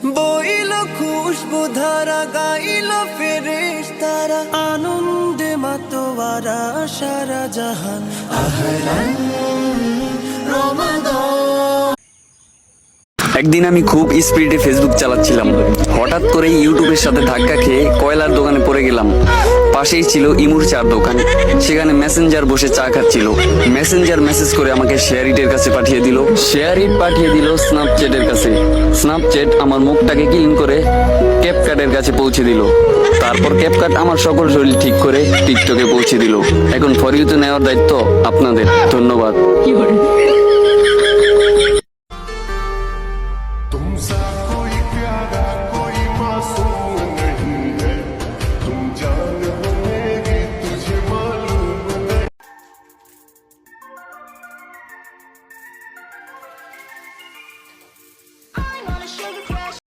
বইল খুশবু ধারা গাইল ফেরেশতারা আনন্দে মাতোয়ারা সারা জাহান আহলান রমাদান। একদিন আমি খুব স্পিডে ফেসবুক চালাচ্ছিলাম, হঠাৎ করে ইউটিউবের সাথে ধাক্কা খেয়ে কয়লার দোকানে পড়ে গেলাম। পাশেই ছিল ইমুর চার দোকান, সেখানে মেসেঞ্জার বসে চা খাচ্ছিল। মেসেঞ্জার মেসেজ করে আমাকে শেয়ারিটের কাছে পাঠিয়ে দিল, শেয়ারিট পাঠিয়ে দিল স্ন্যাপচ্যাটের কাছে। স্ন্যাপচ্যাট আমার মুখটাকে ক্লিন করে ক্যাপকাটের কাছে পৌঁছে দিল। তারপর ক্যাপকাট আমার সকল শরীর ঠিক করে টিকটকে পৌঁছে দিল। এখন ফর ইউতে নেওয়ার দায়িত্ব আপনাদের। ধন্যবাদ।